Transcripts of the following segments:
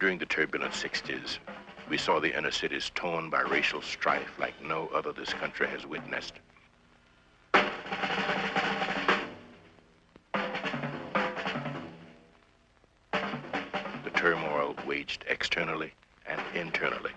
During the turbulent 60s, we saw the inner cities torn by racial strife like no other this country has witnessed. The turmoil waged externally and internally.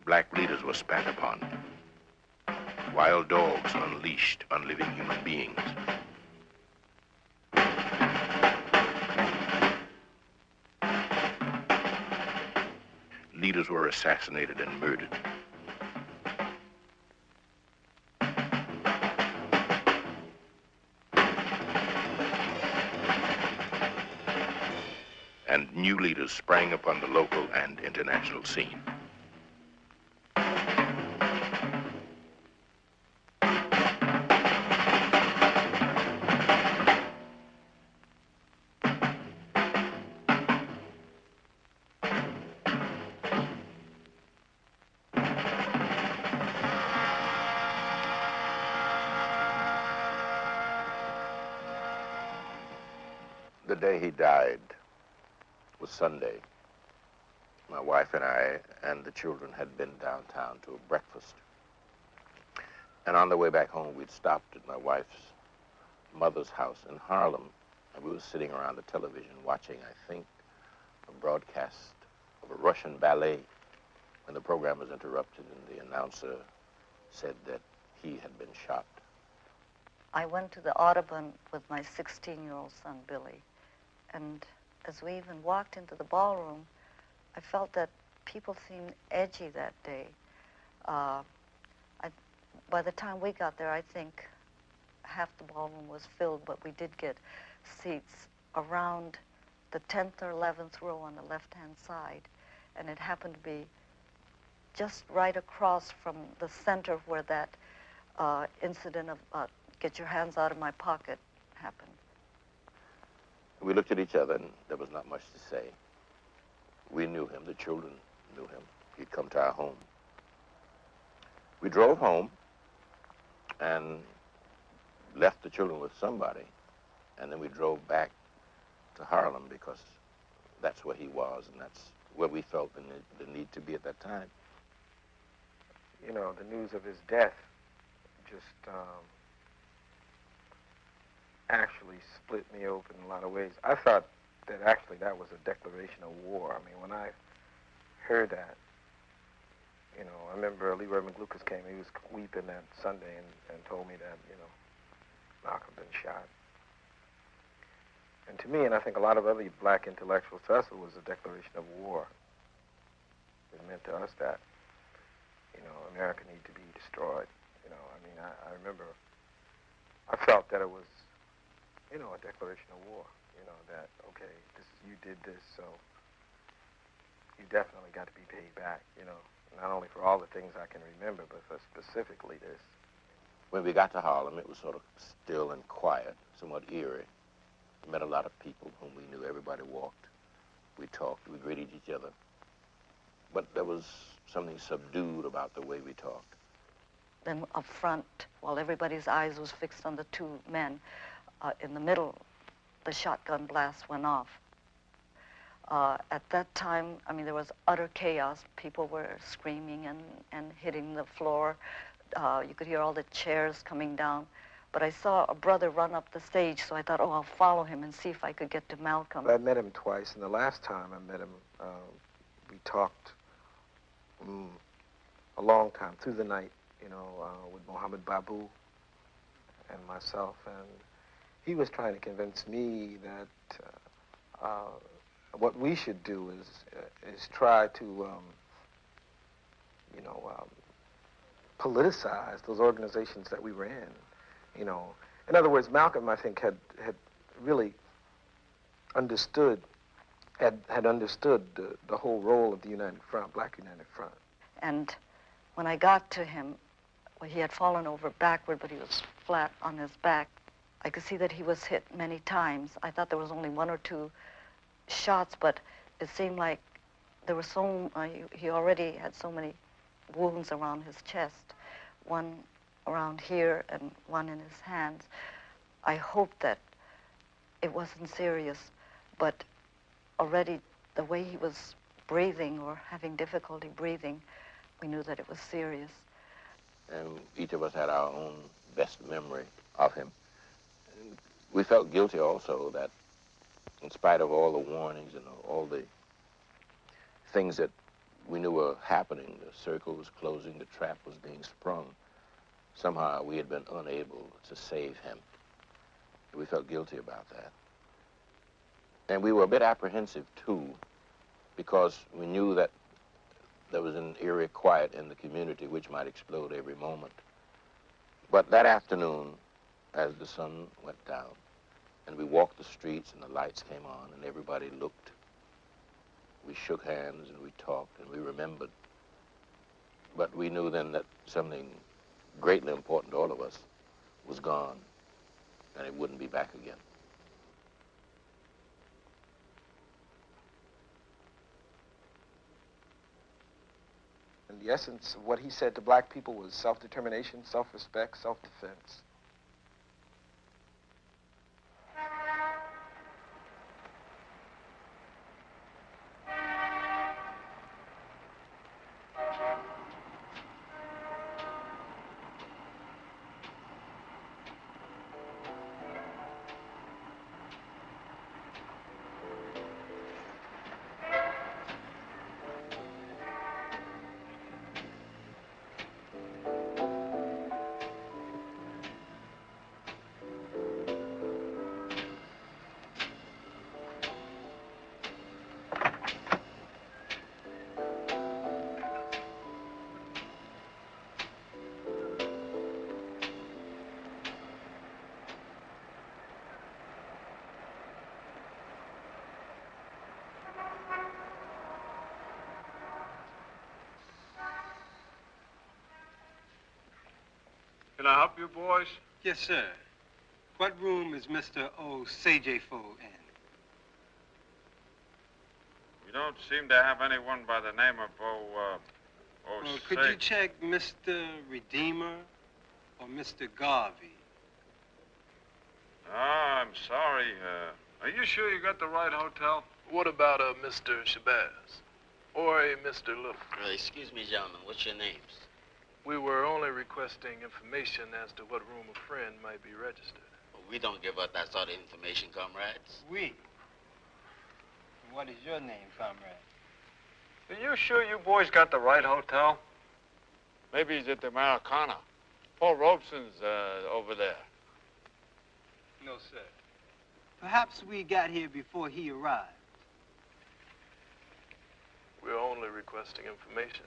Black leaders were spat upon. Wild dogs unleashed on living human beings. Leaders were assassinated and murdered. And new leaders sprang upon the local and international scene. The day he died was Sunday. My wife and I and the children had been downtown to a breakfast. And on the way back home, we'd stopped at my wife's mother's house in Harlem, and we were sitting around the television watching, I think, a broadcast of a Russian ballet when the program was interrupted and the announcer said that he had been shot. I went to the Audubon with my 16-year-old son, Billy. And as we even walked into the ballroom, I felt that people seemed edgy that day. By the time we got there, I think half the ballroom was filled, but we did get seats around the 10th or 11th row on the left-hand side. And it happened to be just right across from the center where that incident of get your hands out of my pocket happened. We looked at each other, and there was not much to say. We knew him. The children knew him. He'd come to our home. We drove home and left the children with somebody, and then we drove back to Harlem because that's where he was, and that's where we felt the need to be at that time. You know, the news of his death just actually split me open in a lot of ways. I thought that actually that was a declaration of war. I mean, when I heard that, you know, I remember Leroy McLucas came, he was weeping that Sunday and told me that, you know, Malcolm had been shot. And to me, and I think a lot of other black intellectuals, to us it was a declaration of war. It meant to us that, you know, America needed to be destroyed. You know, I mean, I remember, I felt that it was, you know, a declaration of war, you know, that, okay, you did this, so you definitely got to be paid back, you know, not only for all the things I can remember, but for specifically this. When we got to Harlem, it was sort of still and quiet, somewhat eerie. We met a lot of people whom we knew. Everybody walked. We talked. We greeted each other. But there was something subdued about the way we talked. Then up front, while everybody's eyes was fixed on the two men, in the middle, the shotgun blast went off. At that time, I mean, there was utter chaos. People were screaming and hitting the floor. You could hear all the chairs coming down. But I saw a brother run up the stage, so I thought, oh, I'll follow him and see if I could get to Malcolm. I met him twice, and the last time I met him, we talked a long time, through the night, you know, with Mohammed Babu and myself, and he was trying to convince me that what we should do is try to, you know, politicize those organizations that we were in. You know, in other words, Malcolm, I think, had really understood had understood the whole role of the United Front, Black United Front. And when I got to him, well, he had fallen over backward, but he was flat on his back. I could see that he was hit many times. I thought there was only one or two shots, but it seemed like there were he already had so many wounds around his chest, one around here and one in his hands. I hoped that it wasn't serious, but already the way he was breathing or having difficulty breathing, we knew that it was serious. And each of us had our own best memory of him. And we felt guilty also that in spite of all the warnings and all the things that we knew were happening, the circle was closing, the trap was being sprung, somehow we had been unable to save him. We felt guilty about that. And we were a bit apprehensive, too, because we knew that there was an eerie quiet in the community which might explode every moment. But that afternoon, as the sun went down, and we walked the streets and the lights came on and everybody looked, we shook hands and we talked and we remembered. But we knew then that something greatly important to all of us was gone and it wouldn't be back again. And the essence of what he said to black people was self-determination, self-respect, self-defense. Can I help you, boys? Yes, sir. What room is Mr. Osejefo in? We don't seem to have anyone by the name of Could you check Mr. Redeemer or Mr. Garvey? Ah, I'm sorry. Are you sure you got the right hotel? What about Mr. Shabazz? Or a Mr. Little? Excuse me, gentlemen. What's your names? We were only requesting information as to what room a friend might be registered. Well, we don't give out that sort of information, comrades. We. What is your name, comrade? Are you sure you boys got the right hotel? Maybe he's at the Americana. Paul Robeson's over there. No, sir. Perhaps we got here before he arrived. We're only requesting information,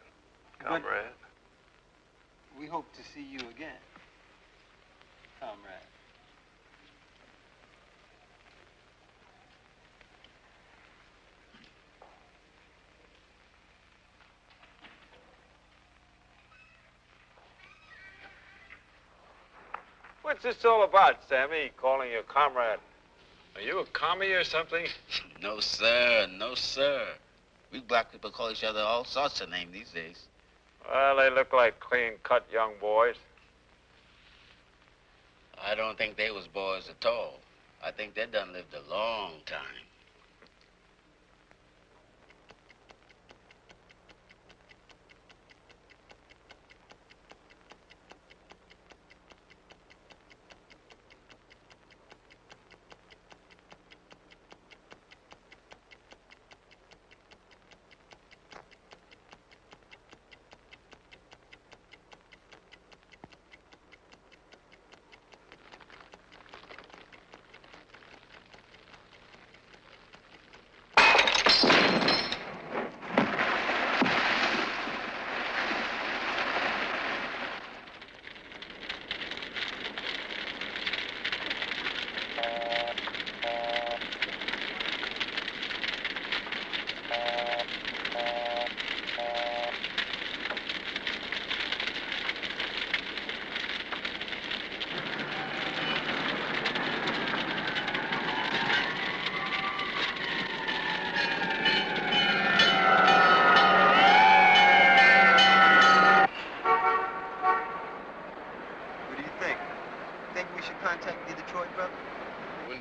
comrade. We hope to see you again, comrade. What's this all about, Sammy, calling you comrade? Are you a commie or something? No, sir. No, sir. We black people call each other all sorts of names these days. Well, they look like clean-cut young boys. I don't think they was boys at all. I think they done lived a long time.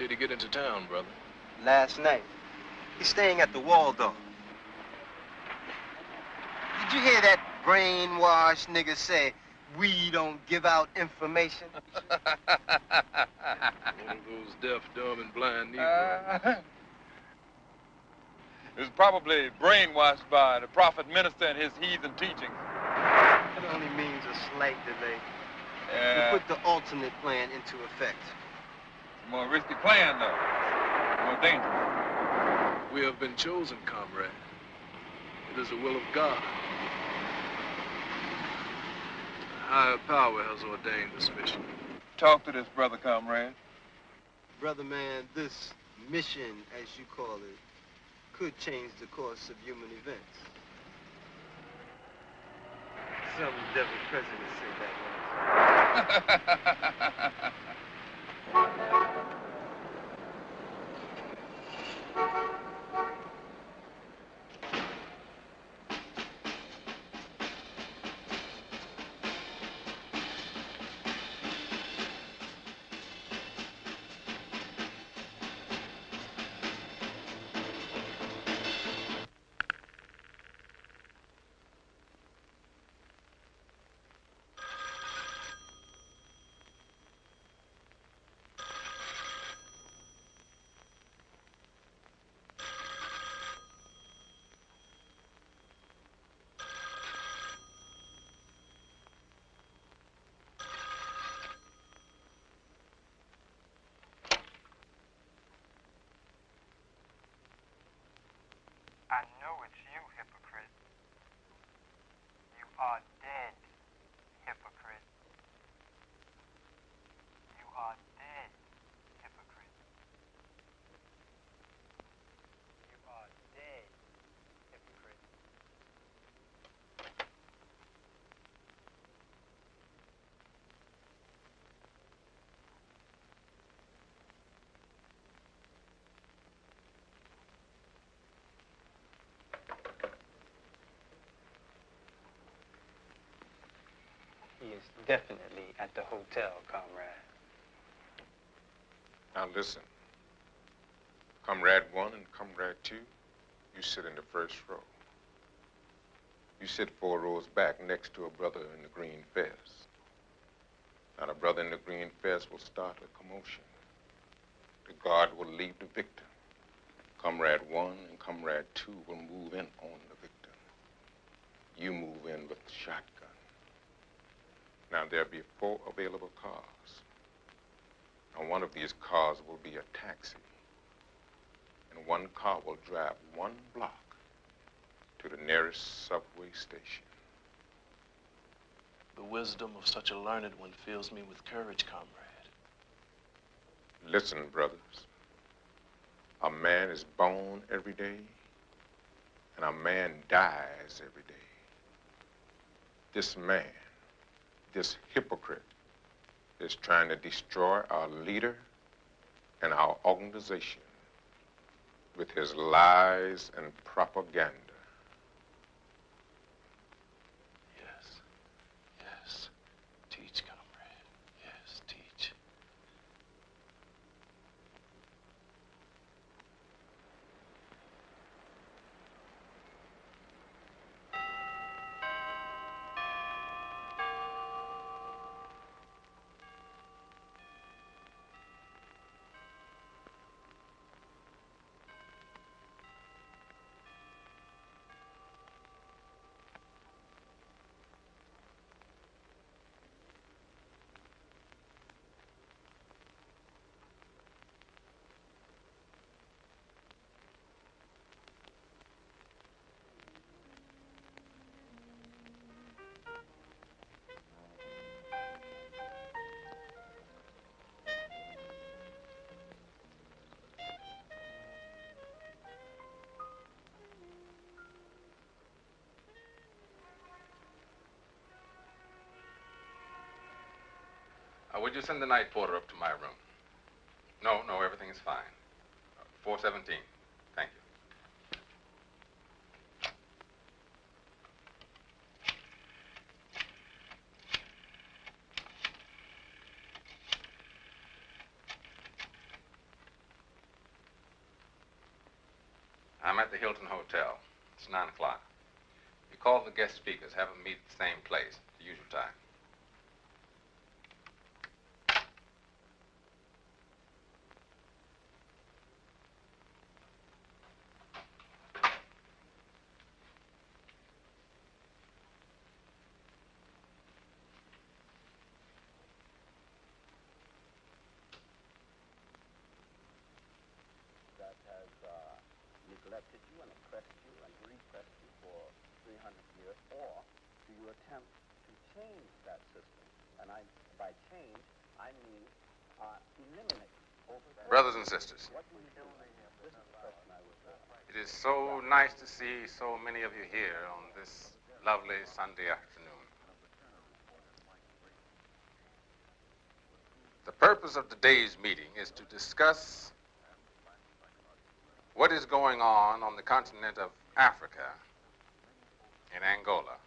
did he get into town, brother? Last night. He's staying at the Waldorf. Did you hear that brainwashed nigga say, we don't give out information? One of those deaf, dumb, and blind Negroes. He was probably brainwashed by the prophet minister and his heathen teachings. It only means a slight delay. Yeah. We put the alternate plan into effect. It's a more risky plan, though. More dangerous. We have been chosen, comrade. It is the will of God. A higher power has ordained this mission. Talk to this brother, comrade. Brother man, this mission, as you call it, could change the course of human events. Some devil president said that once. I know it's you, hypocrite. You are dead, hypocrite. You are dead, hypocrite. You are dead, hypocrite. He is definitely at the hotel, comrade. Now listen. Comrade 1 and Comrade 2, you sit in the first row. You sit 4 rows back next to a brother in the green fez. Now the brother in the green fez will start a commotion. The guard will leave the victim. Comrade 1 and Comrade 2 will move in on the victim. You move in with the shotgun. Now, there'll be 4 available cars. Now, one of these cars will be a taxi. And one car will drive 1 block to the nearest subway station. The wisdom of such a learned one fills me with courage, comrade. Listen, brothers. A man is born every day, and a man dies every day. This man, this hypocrite, is trying to destroy our leader and our organization with his lies and propaganda. Yes. Yes. Teach, comrade. Yes, teach. Would you send the night porter up to my room? No, everything is fine. 417. Thank you. I'm at the Hilton Hotel. It's 9 o'clock. You call the guest speakers, have them meet at the same place, the usual time. That has neglected you and oppressed you and repressed you for 300 years, or do you attempt to change that system? And by change, I mean eliminate. Brothers and sisters, What do you do? This is the question I would ask. it is so nice to see so many of you here on this lovely Sunday afternoon. The purpose of today's meeting is to discuss what is going on the continent of Africa, in Angola,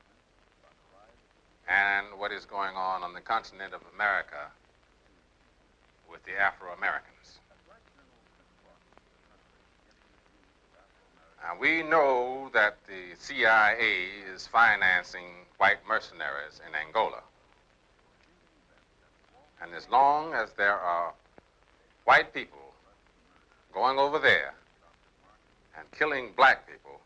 and what is going on the continent of America with the Afro-Americans. Now, we know that the CIA is financing white mercenaries in Angola. And as long as there are white people going over there and killing black people,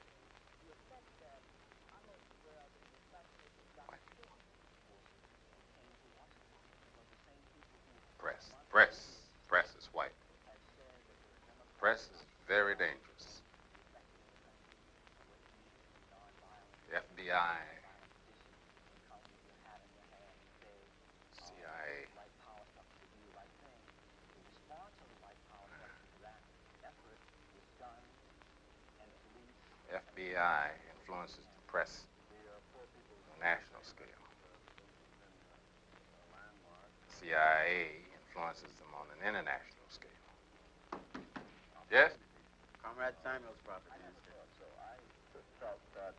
press is white. Press is very dangerous. The FBI, CIA. FBI influences the press on a national scale. CIA influences them on an international scale. Yes? Comrade Samuel's property. So I felt that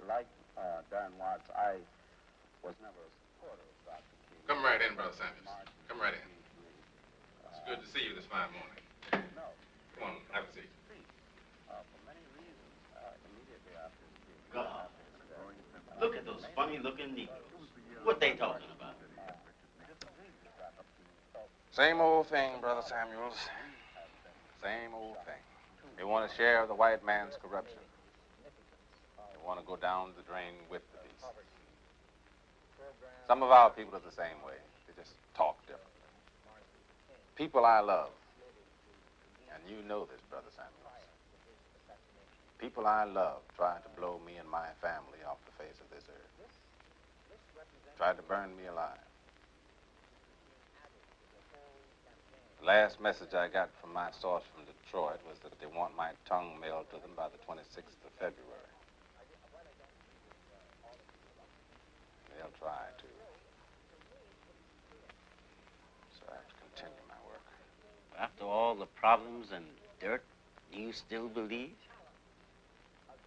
like Dan Watts, I was never a supporter of Dr. King. Come right in, Brother Samuels. Come right in. It's good to see you this fine morning. No. Come on, have a seat. For many reasons, immediately after his speech. God. Look at those funny-looking Negroes. What they talking about? Same old thing, Brother Samuels. Same old thing. They want to share the white man's corruption. They want to go down the drain with the beast. Some of our people are the same way. They just talk differently. People I love, and you know this, Brother Samuels. People I love tried to blow me and my family off the face of this earth. Tried to burn me alive. The last message I got from my source from Detroit was that they want my tongue mailed to them by the 26th of February. They'll try to. So I have to continue my work. After all the problems and dirt, do you still believe?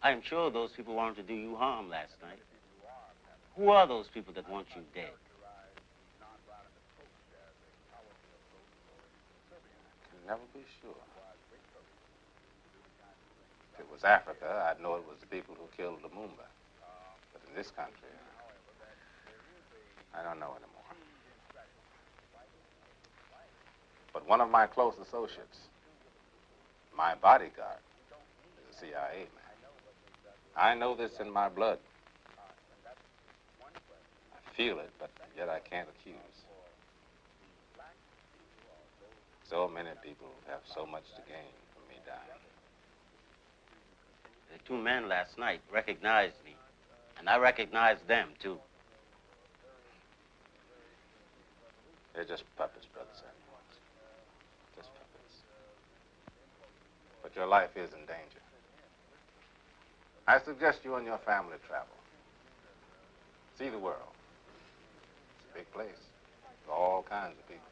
I am sure those people wanted to do you harm last night. Who are those people that want you dead? Never be sure. If it was Africa, I'd know it was the people who killed Lumumba. But in this country, I don't know anymore. But one of my close associates, my bodyguard, is a CIA man. I know this in my blood. I feel it, but yet I can't accuse. So many people have so much to gain from me dying. The two men last night recognized me, and I recognized them, too. They're just puppets, Brother Samuels. Just puppets. But your life is in danger. I suggest you and your family travel. See the world. It's a big place. For all kinds of people.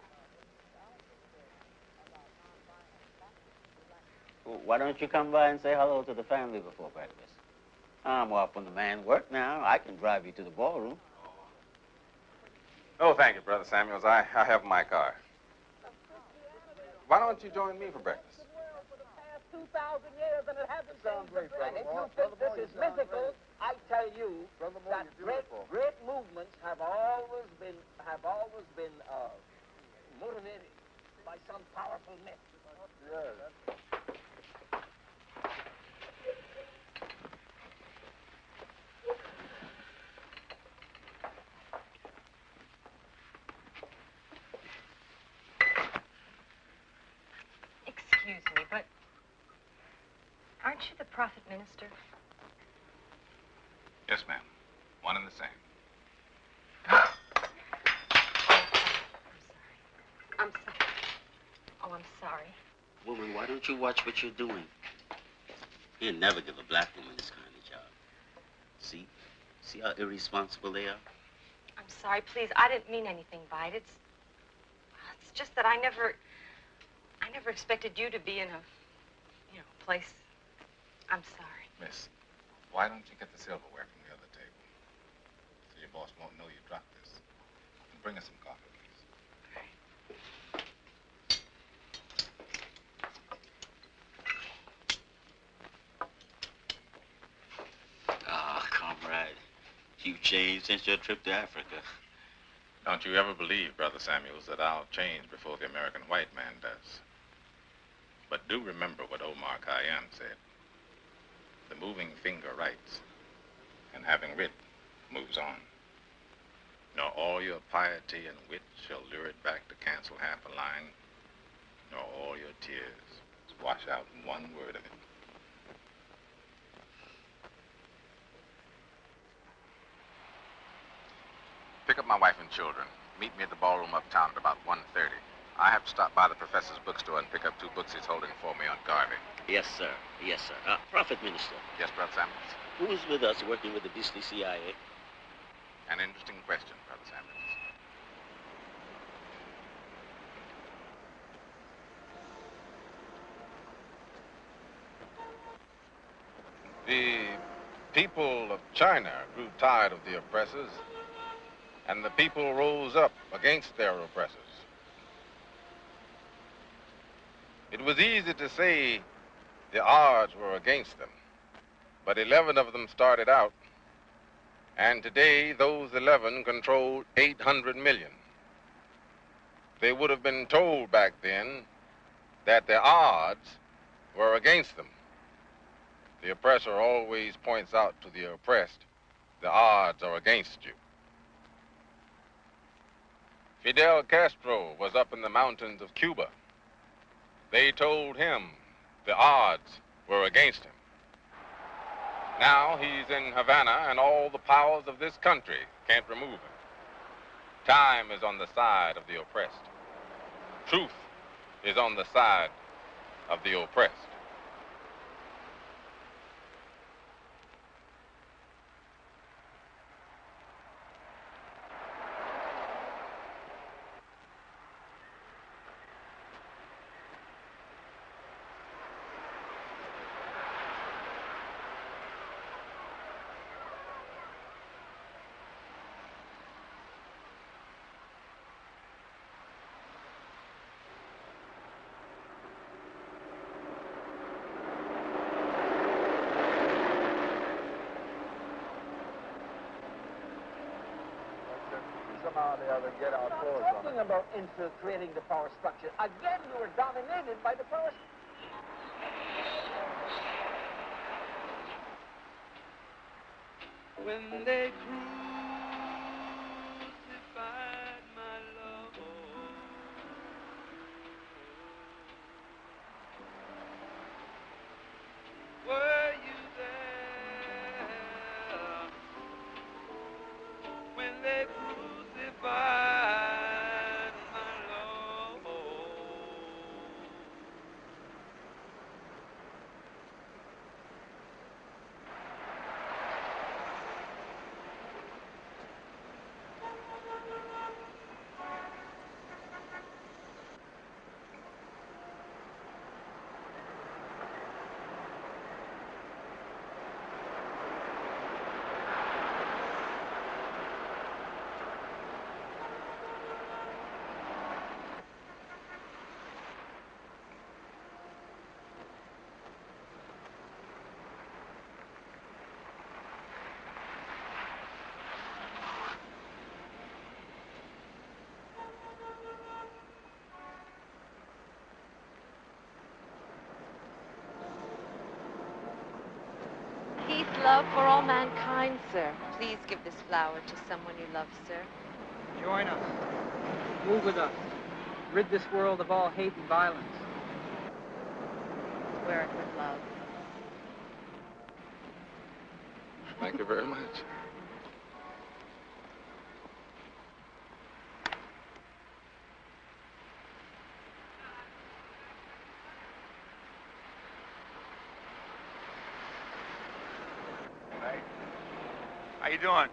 Well, why don't you come by and say hello to the family before breakfast? I'm off when the man work now. I can drive you to the ballroom. Oh, thank you, Brother Samuels. I have my car. Why don't you join me for breakfast? 2,000 years and it hasn't sounds changed. great, Brother If Moore. you think Brother Moore, this is you sound mythical, great. I tell you Brother Moore, that you're beautiful. great movements have always been motivated by some powerful myth. Yes. Excuse me, but aren't you the prophet minister? Yes, ma'am. One and the same. I'm sorry. Oh, I'm sorry. Woman, why don't you watch what you're doing? He'll never give a black woman this kind of job. See? See how irresponsible they are? I'm sorry, please. I didn't mean anything by it. It's just that I never expected you to be in a, place. I'm sorry. Miss, why don't you get the silverware from the other table? So your boss won't know you dropped this. And bring us some coffee, please. Ah, comrade. You've changed since your trip to Africa. Don't you ever believe, Brother Samuels, that I'll change before the American white man does. But do remember what Omar Khayyam said. The moving finger writes, and having writ, moves on. Nor all your piety and wit shall lure it back to cancel half a line, nor all your tears wash out one word of it. Pick up my wife and children. Meet me at the ballroom uptown at about 1:30. I have to stop by the professor's bookstore and pick up 2 books he's holding for me on Garvey. Yes, sir. Yes, sir. Prophet Minister. Yes, Brother Samuels? Who is with us working with the beastly CIA? An interesting question, Brother Samuels. The people of China grew tired of the oppressors, and the people rose up against their oppressors. It was easy to say the odds were against them, but 11 of them started out, and today those 11 control 800 million. They would have been told back then that the odds were against them. The oppressor always points out to the oppressed, the odds are against you. Fidel Castro was up in the mountains of Cuba. They told him the odds were against him. Now he's in Havana, and all the powers of this country can't remove him. Time is on the side of the oppressed. Truth is on the side of the oppressed. Somehow or the other get our clothes on. Talking about infiltrating the power structure. Again, you were dominated by the power structure. When they crucified my Lord, were you there? When they crucified my Lord, love for all mankind, sir. Please give this flower to someone you love, sir. Join us. Move with us. Rid this world of all hate and violence. Wear it with love. Thank you very much. Hey, how you doing?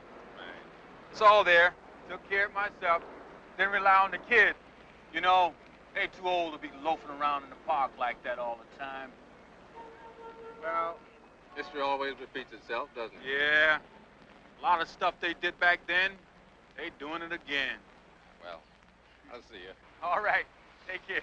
It's all there. Took care of myself. Didn't rely on the kids. You know, they too old to be loafing around in the park like that all the time. Well, history always repeats itself, doesn't it? Yeah. A lot of stuff they did back then, they doing it again. Well, I'll see you. All right. Take care.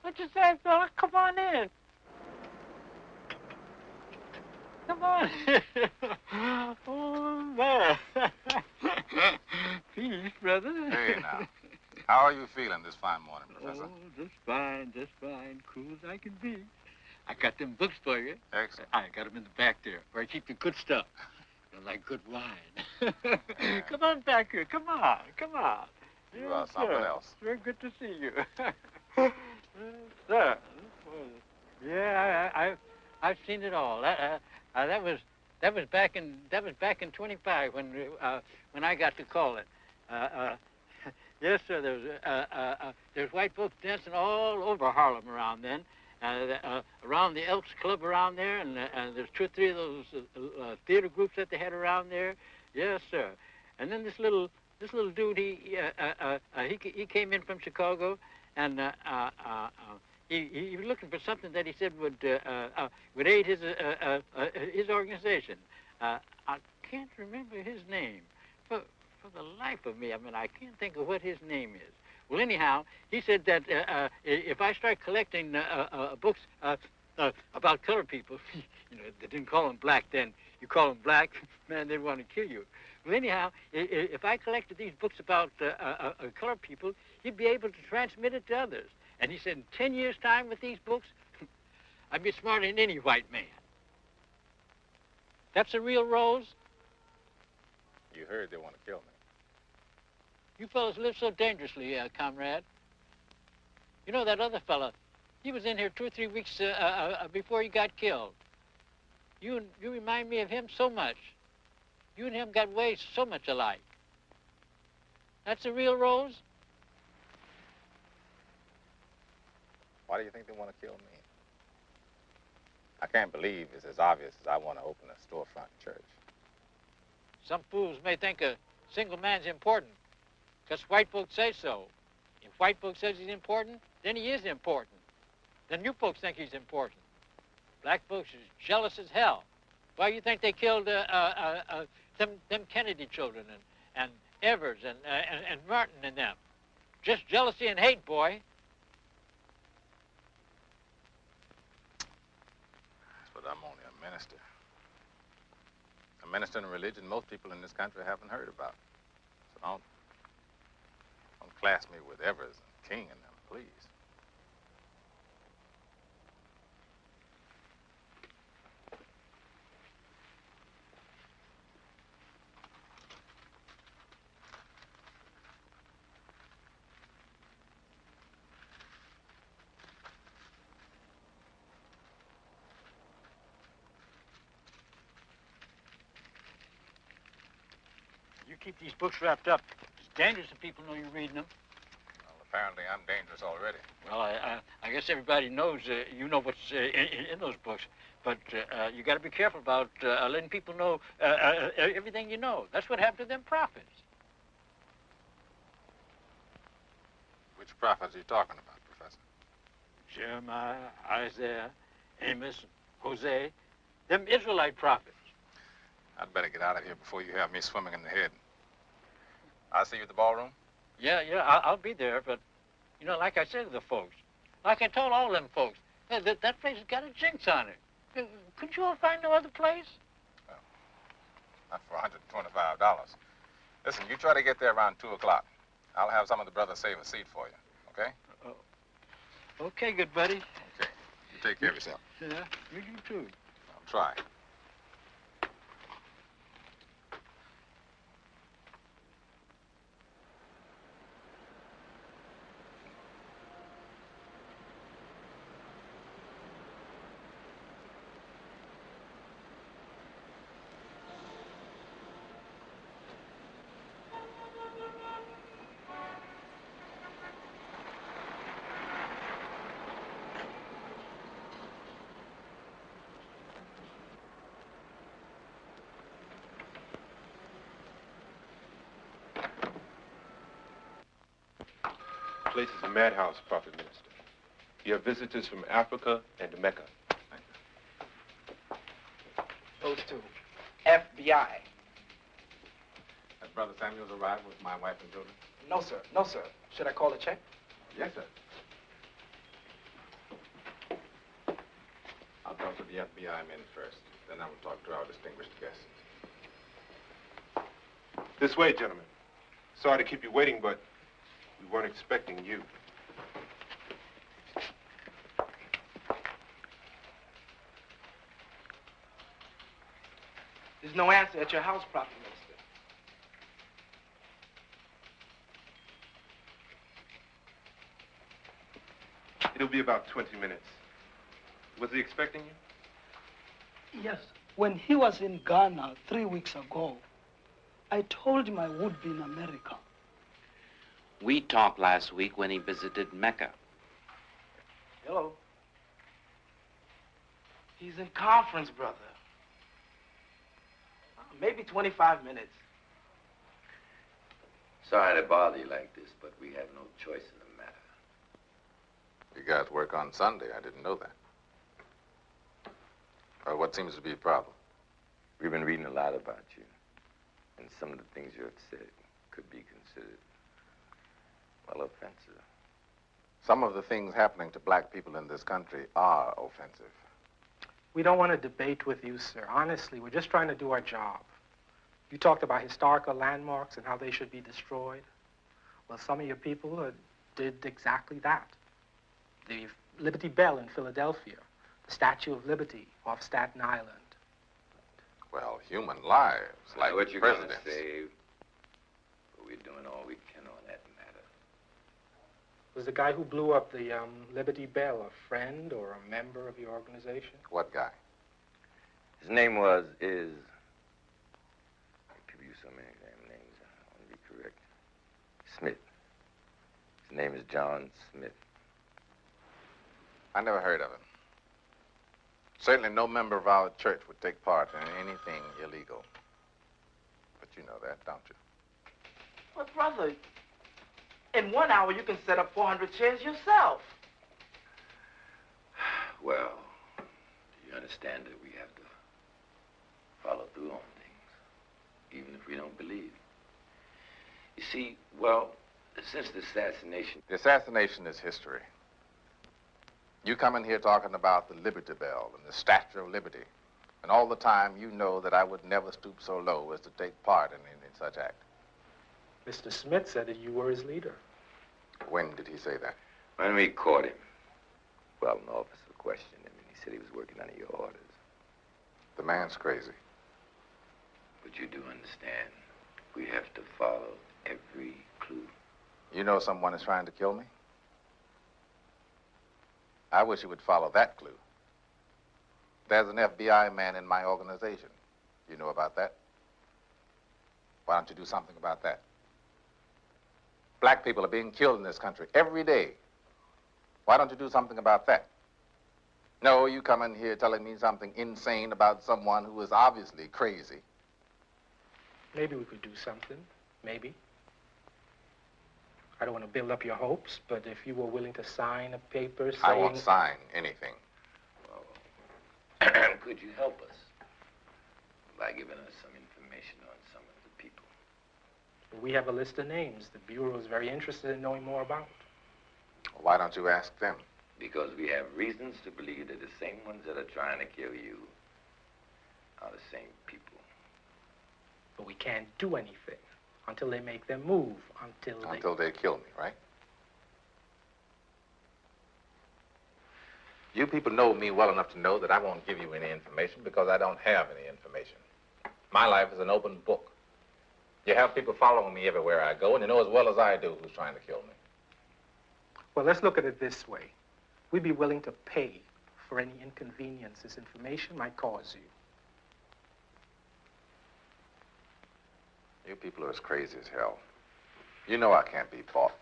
What you say, fella? Come on in. Come on. Oh, man. Peace, brother. Hey, now. How are you feeling this fine morning, Professor? Oh, just fine, just fine. Cool as I can be. I got them books for you. Excellent. I got them in the back there, where I keep the good stuff. Like good wine. Come on back here. Come on. Come on. You are something else. It's very good to see you. Sir. Yeah, I've seen it all. That was back in 25 when I got to call it. Yes, sir. There's white folks dancing all over Harlem around then. Around the Elks Club around there, and there's 2 or 3 of those theater groups that they had around there. Yes, sir. And then this little dude, he came in from Chicago, and he was looking for something that he said would aid his organization. I can't remember his name. For the life of me, I can't think of what his name is. Well, anyhow, he said that if I start collecting books about colored people, you know, they didn't call them black then. You call them black, man, they'd want to kill you. Well, anyhow, if I collected these books about colored people, he'd be able to transmit it to others. And he said, in 10 years' time with these books, I'd be smarter than any white man. That's a real Rose? You heard they want to kill me. You fellas live so dangerously, comrade. You know that other fella, he was in here 2 or 3 weeks before he got killed. You remind me of him so much. You and him got ways so much alike. That's a real Rose? Why do you think they want to kill me? I can't believe it's as obvious as I want to open a storefront church. Some fools may think a single man's important, because white folks say so. If white folks says he's important, then he is important. Then you folks think he's important. Black folks is jealous as hell. Why you think they killed them Kennedy children and Evers and Martin and them? Just jealousy and hate, boy. But I'm only a minister. A minister in a religion most people in this country haven't heard about. So don't class me with Evers and King and them, please. You keep these books wrapped up. It's dangerous if people know you're reading them. Well, apparently I'm dangerous already. Well, I guess everybody knows you know what's in those books, but you got to be careful about letting people know everything you know. That's what happened to them prophets. Which prophets are you talking about, Professor? Jeremiah, Isaiah, Amos, Hosea, them Israelite prophets. I'd better get out of here before you have me swimming in the head. I'll see you at the ballroom? Yeah, I'll be there, but, you know, like I said to the folks, like I told all them folks, that place has got a jinx on it. Couldn't you all find no other place? Well, not for $125. Listen, you try to get there around 2 o'clock. I'll have some of the brothers save a seat for you, okay? Okay, good buddy. Okay. You take care of yourself. Yeah, you do too. I'll try. The place is a madhouse, Prophet Minister. You have visitors from Africa and Mecca. Those two. FBI. Has Brother Samuels arrived with my wife and children? No, sir. No, sir. Should I call a check? Yes, sir. I'll talk to the FBI men first. Then I will talk to our distinguished guests. This way, gentlemen. Sorry to keep you waiting, but we weren't expecting you. There's no answer at your house, Prophet Minister. It'll be about 20 minutes. Was he expecting you? Yes. When he was in Ghana 3 weeks ago, I told him I would be in America. We talked last week when he visited Mecca. Hello. He's in conference, brother. Maybe 25 minutes. Sorry to bother you like this, but we have no choice in the matter. You guys work on Sunday. I didn't know that. What seems to be the problem? We've been reading a lot about you, and some of the things you have said could be considered, well, offensive. Some of the things happening to black people in this country are offensive. We don't want to debate with you, sir. Honestly, we're just trying to do our job. You talked about historical landmarks and how they should be destroyed. Well, some of your people did exactly that. The Liberty Bell in Philadelphia, the Statue of Liberty off Staten Island. Well, human lives, like what you're presidents. Gonna say, but we're doing all we can on that matter. Was the guy who blew up the Liberty Bell a friend or a member of your organization? What guy? His name is. People use so many damn names. I want to be correct. Smith. His name is John Smith. I never heard of him. Certainly no member of our church would take part in anything illegal. But you know that, don't you? But, brother, in 1 hour you can set up 400 chairs yourself. Well, you understand that we have to follow through on things, even if we don't believe. You see, well, since the assassination... The assassination is history. You come in here talking about the Liberty Bell and the Statue of Liberty, and all the time you know that I would never stoop so low as to take part in such act. Mr. Smith said that you were his leader. When did he say that? When we caught him, well, an officer questioned him, and he said he was working under your orders. The man's crazy. But you do understand, we have to follow every clue. You know someone is trying to kill me? I wish you would follow that clue. There's an FBI man in my organization. You know about that? Why don't you do something about that? Black people are being killed in this country every day. Why don't you do something about that? No, you come in here telling me something insane about someone who is obviously crazy. Maybe we could do something. Maybe. I don't want to build up your hopes, but if you were willing to sign a paper saying... I won't sign anything. Well, could you help us by giving us some information on some of the people? We have a list of names the Bureau is very interested in knowing more about. Why don't you ask them? Because we have reasons to believe that the same ones that are trying to kill you are the same people. But we can't do anything until they make them move, until they kill me, right? You people know me well enough to know that I won't give you any information because I don't have any information. My life is an open book. You have people following me everywhere I go, and you know as well as I do who's trying to kill me. Well, let's look at it this way. We'd be willing to pay for any inconvenience this information might cause you. You people are as crazy as hell. You know I can't be bought.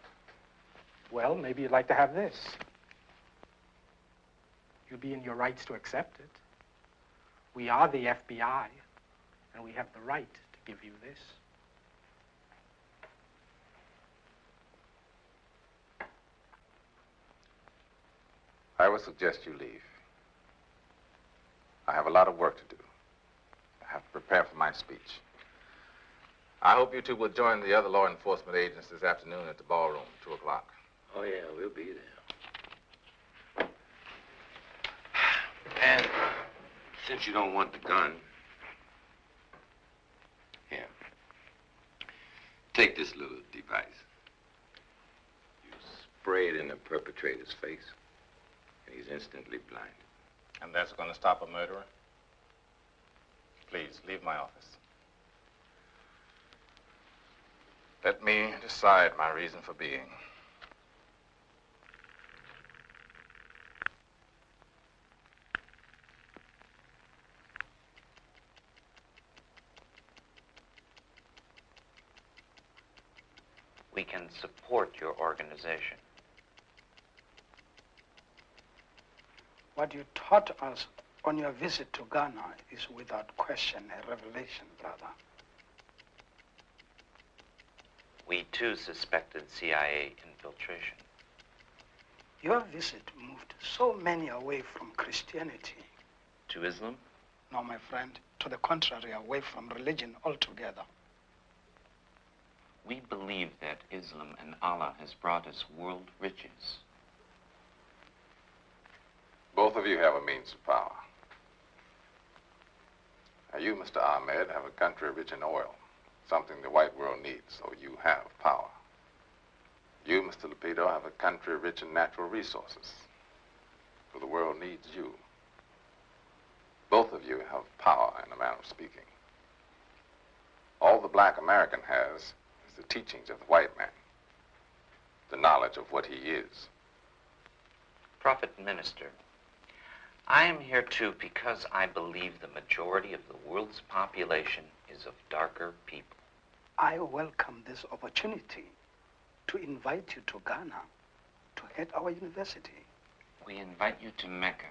Well, maybe you'd like to have this. You'd be in your rights to accept it. We are the FBI, and we have the right to give you this. I would suggest you leave. I have a lot of work to do. I have to prepare for my speech. I hope you two will join the other law enforcement agents this afternoon at the ballroom, 2 o'clock. Oh, yeah, we'll be there. And since you don't want the gun, here, take this little device. You spray it in the perpetrator's face, and he's instantly blinded. And that's going to stop a murderer? Please, leave my office. Let me decide my reason for being. We can support your organization. What you taught us on your visit to Ghana is without question a revelation, brother. We too suspected CIA infiltration. Your visit moved so many away from Christianity. To Islam? No, my friend. To the contrary, away from religion altogether. We believe that Islam and Allah has brought us world riches. Both of you have a means of power. Now you, Mr. Ahmed, have a country rich in oil, something the white world needs, so you have power. You, Mr. Lepido, have a country rich in natural resources, so the world needs you. Both of you have power in a manner of speaking. All the black American has is the teachings of the white man, the knowledge of what he is. Prophet Minister, I am here too because I believe the majority of the world's population is of darker people. I welcome this opportunity to invite you to Ghana to head our university. We invite you to Mecca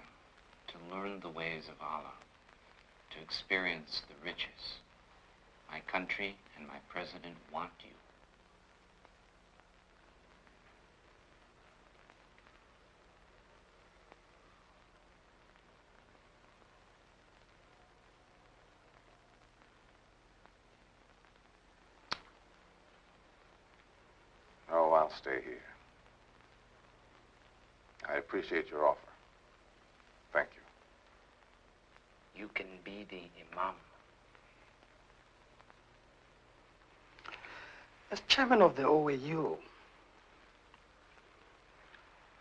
to learn the ways of Allah, to experience the riches. My country and my president want you. stay here. I appreciate your offer. Thank you. You can be the imam. As chairman of the OAU,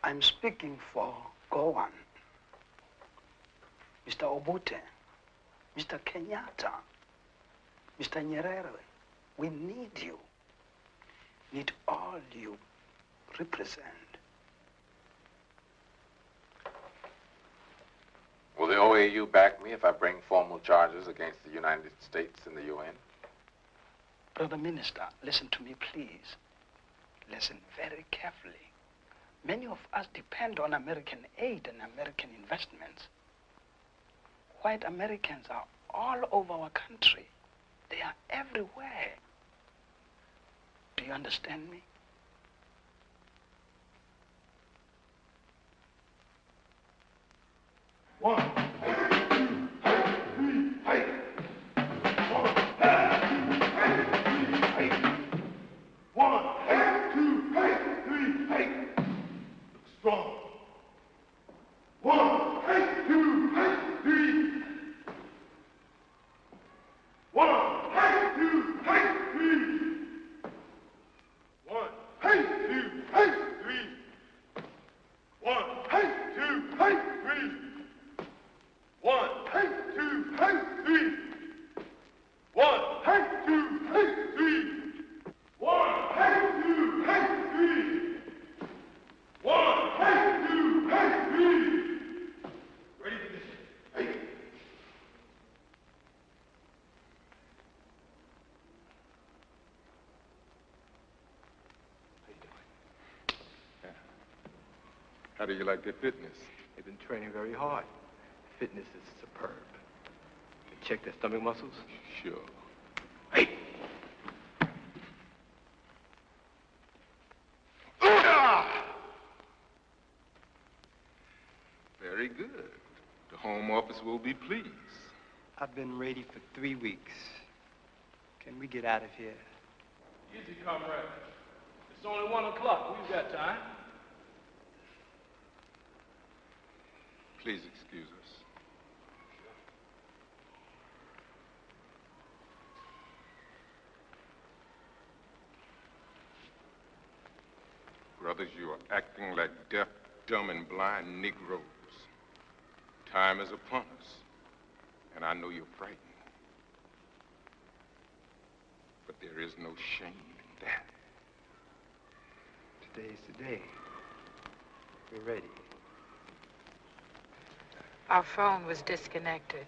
I'm speaking for Gowan, Mr. Obote, Mr. Kenyatta, Mr. Nyerere. We need you. Need all you represent. Will the OAU back me if I bring formal charges against the United States and the UN? Brother Minister, listen to me, please. Listen very carefully. Many of us depend on American aid and American investments. White Americans are all over our country. They are everywhere. Do you understand me? How do you like their fitness? They've been training very hard. Fitness is superb. You check their stomach muscles? Sure. Very good. The Home Office will be pleased. I've been ready for 3 weeks. Can we get out of here? Easy, comrade. It's only 1 o'clock. We've got time. Please excuse us. Brothers, you are acting like deaf, dumb, and blind Negroes. Time is upon us, and I know you're frightened. But there is no shame in that. Today's the day. We're ready. Our phone was disconnected.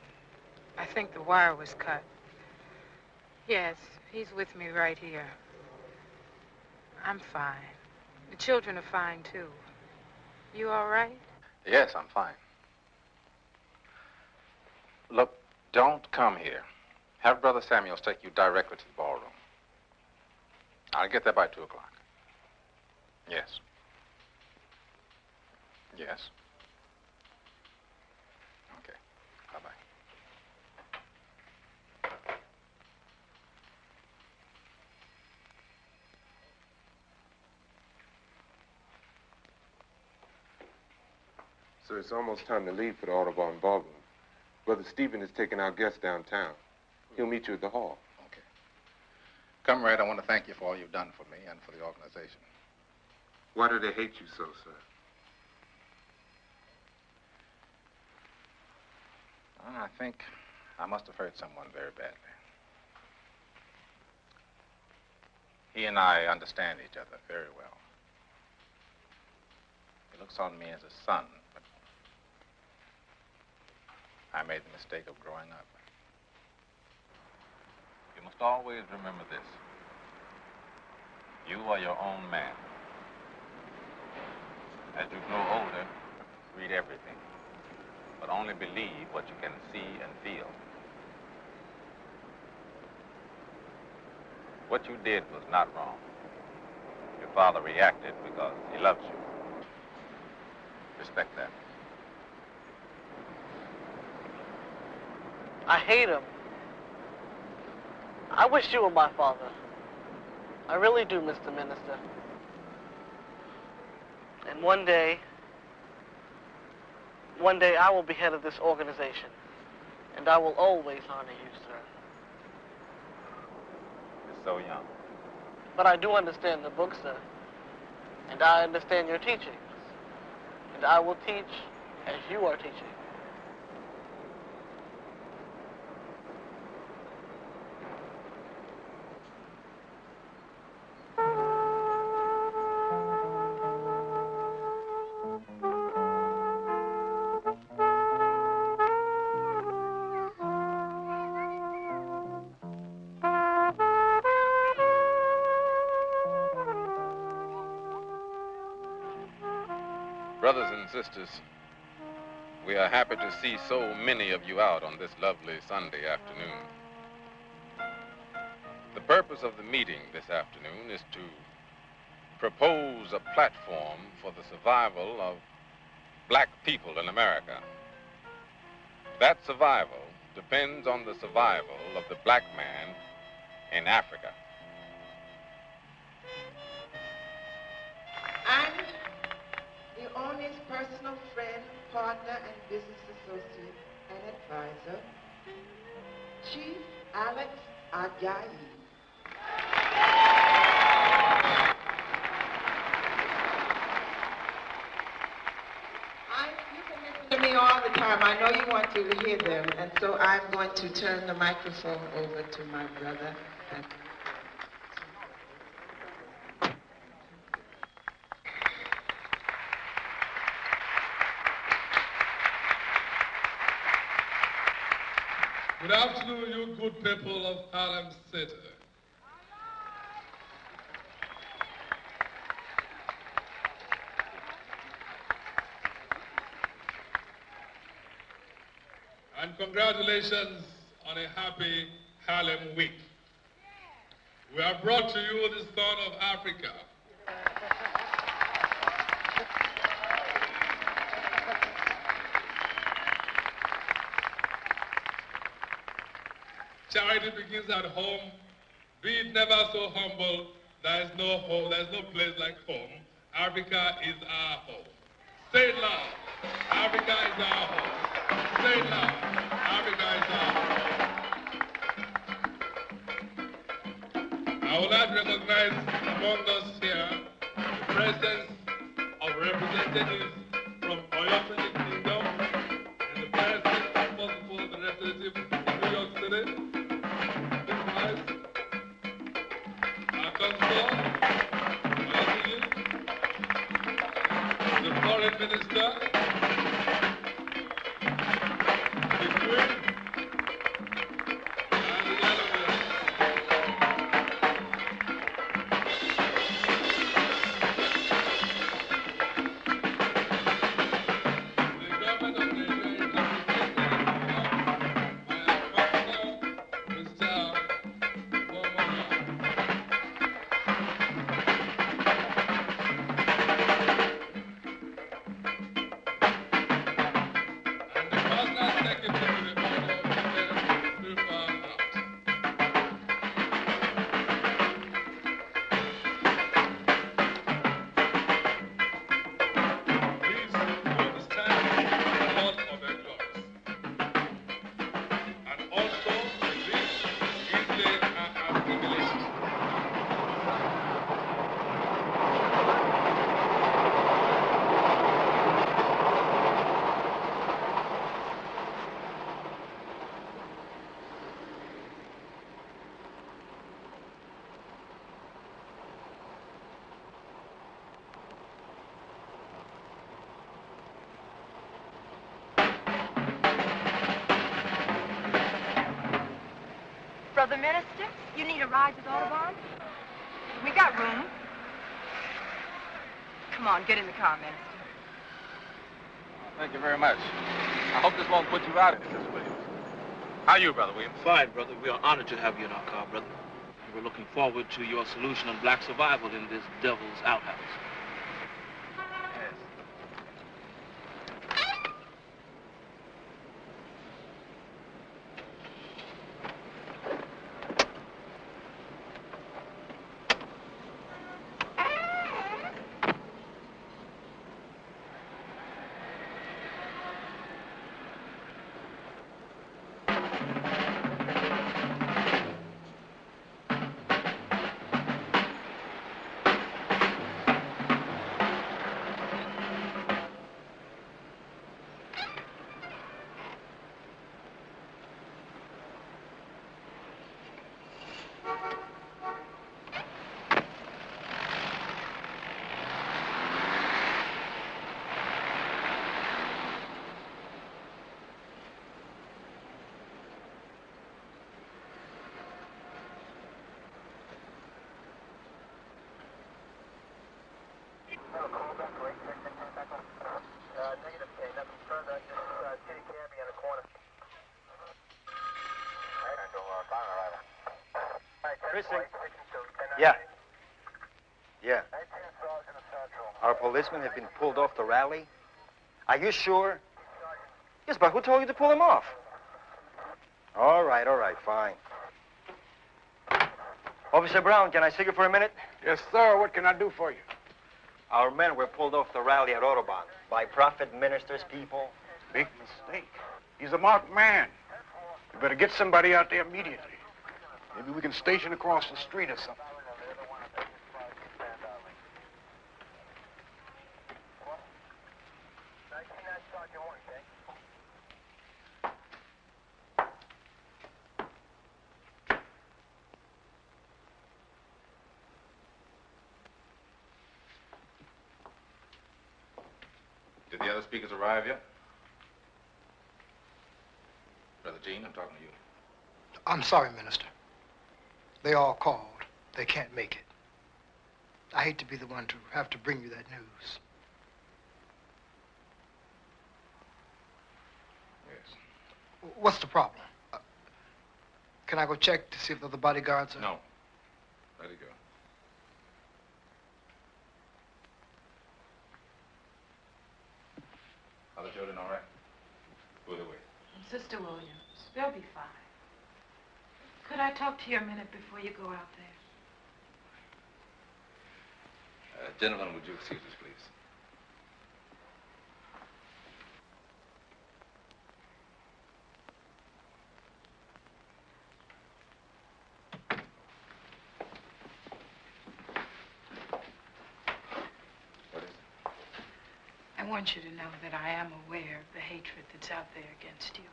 I think the wire was cut. Yes, he's with me right here. I'm fine. The children are fine, too. You all right? Yes, I'm fine. Look, don't come here. Have Brother Samuels take you directly to the ballroom. I'll get there by 2 o'clock. Yes. Yes. Okay. Bye-bye. So it's almost time to leave for the Audubon Ballroom. Brother Stephen is taking our guests downtown. He'll meet you at the hall. Okay. Comrade, I want to thank you for all you've done for me and for the organization. Why do they hate you so, sir? I think I must have hurt someone very badly. He and I understand each other very well. He looks on me as a son, but I made the mistake of growing up. You must always remember this. You are your own man. As you grow older, read everything, but only believe what you can see and feel. What you did was not wrong. Your father reacted because he loves you. Respect that. I hate him. I wish you were my father. I really do, Mr. Minister. And one day I will be head of this organization. And I will always honor you, sir. You're so young. But I do understand the book, sir. And I understand your teachings. And I will teach as you are teaching. Brothers and sisters, we are happy to see so many of you out on this lovely Sunday afternoon. The purpose of the meeting this afternoon is to propose a platform for the survival of black people in America. That survival depends on the survival of the black man in Africa. I'm the owner's personal friend, partner, and business associate and advisor, Chief Alex Ajayi. You can listen to me all the time. I know you want to hear them, and so I'm going to turn the microphone over to my brother. Good afternoon, you good people of Harlem City. And congratulations on a happy Harlem Week. We have brought to you the son of Africa. Charity begins at home. Be it never so humble, there is no home, there is no place like home. Africa is our home. Say it loud. Africa is our home. Say it loud. Africa is our home. I would like to recognize among us here the presence of representatives from poiltical Kingdom and the presence of multiple representatives in New York City. The foreign minister, the Queen, and the Yellow. The government of Nigeria is represented by our partner, Mr. Brother Minister, you need a ride to the Audubon? We got room. Come on, get in the car, Minister. Thank you very much. I hope this won't put you out, Mrs. Williams. How are you, Brother Williams? Fine, brother. We are honored to have you in our car, brother. And we're looking forward to your solution on black survival in this devil's outhouse. Precinct. Yeah. Yeah. Our policemen have been pulled off the rally? Are you sure? Yes, but who told you to pull them off? All right, fine. Officer Brown, can I see you for a minute? Yes, sir. What can I do for you? Our men were pulled off the rally at Audubon by prophet minister's people. Big mistake. He's a marked man. You better get somebody out there immediately. Maybe we can station across the street or something. Did the other speakers arrive yet? Brother Gene, I'm talking to you. I'm sorry, Minister. They all called. They can't make it. I hate to be the one to have to bring you that news. Yes. What's the problem? Can I go check to see if the other bodyguards are... No. Let it go. Other children all right? Who are they with? Sister Williams, they'll be fine. Could I talk to you a minute before you go out there? Gentlemen, would you excuse us, please? I want you to know that I am aware of the hatred that's out there against you.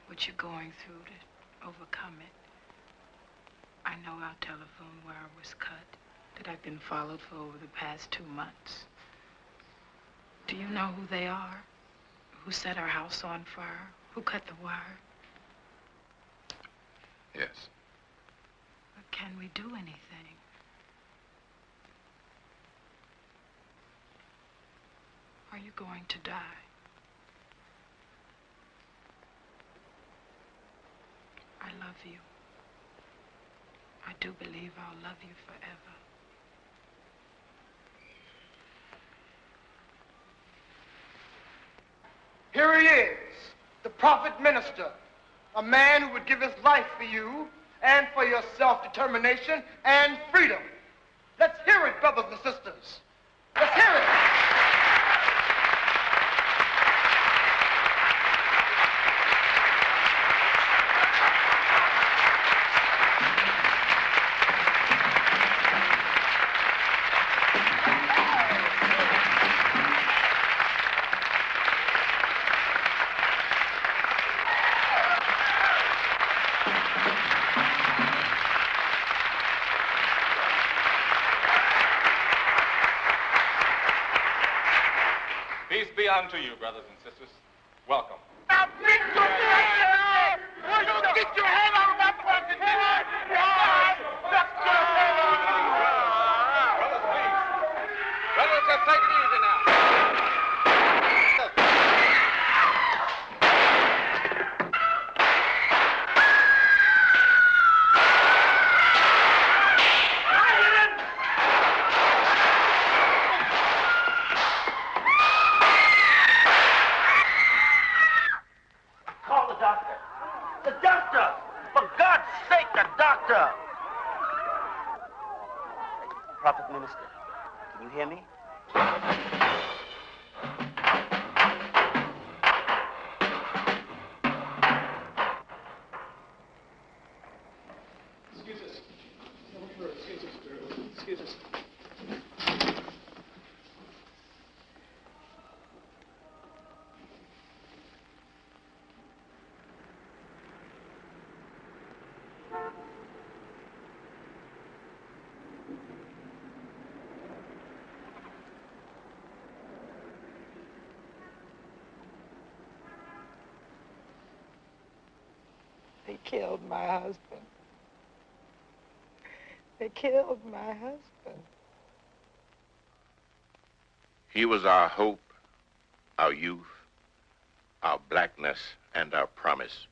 What you're going through to overcome it. I know our telephone wire was cut, that I've been followed for over the past 2 months. Do you know who they are? Who set our house on fire? Who cut the wire? Yes. But can we do anything? Are you going to die? I love you. I do believe I'll love you forever. Here he is, the prophet minister, a man who would give his life for you and for your self-determination and freedom. Let's hear it, brothers and sisters. Let's hear it. Peace be unto you, brothers and sisters. Welcome. Now, get your head out of that fucking head! Brothers, please. Brothers, just take it easy now. Call the doctor. The doctor! For God's sake, the doctor! Prophet Minister, can you hear me? Excuse us. Excuse us, girl. Excuse us. They killed my husband. They killed my husband. He was our hope, our youth, our blackness, and our promise.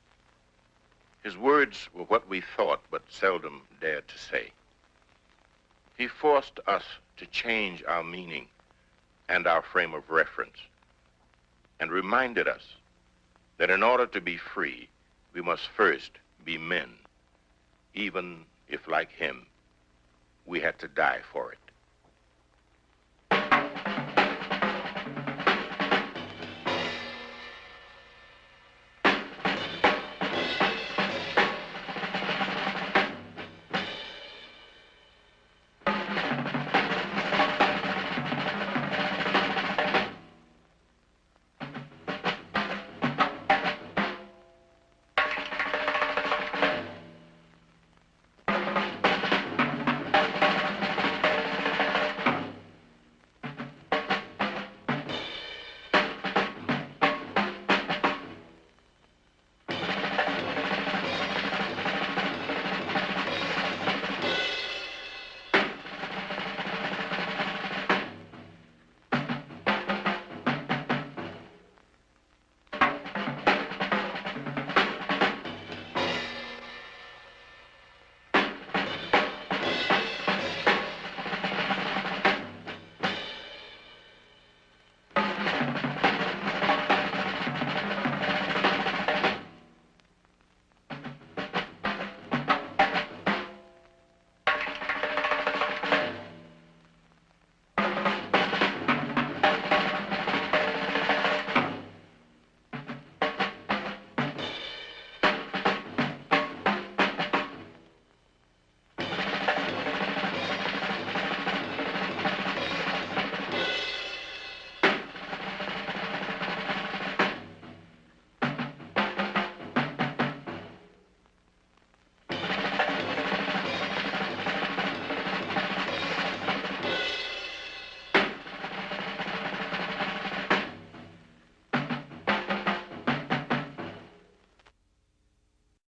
His words were what we thought but seldom dared to say. He forced us to change our meaning and our frame of reference, and reminded us that in order to be free, we must first be men, even if, like him, we had to die for it.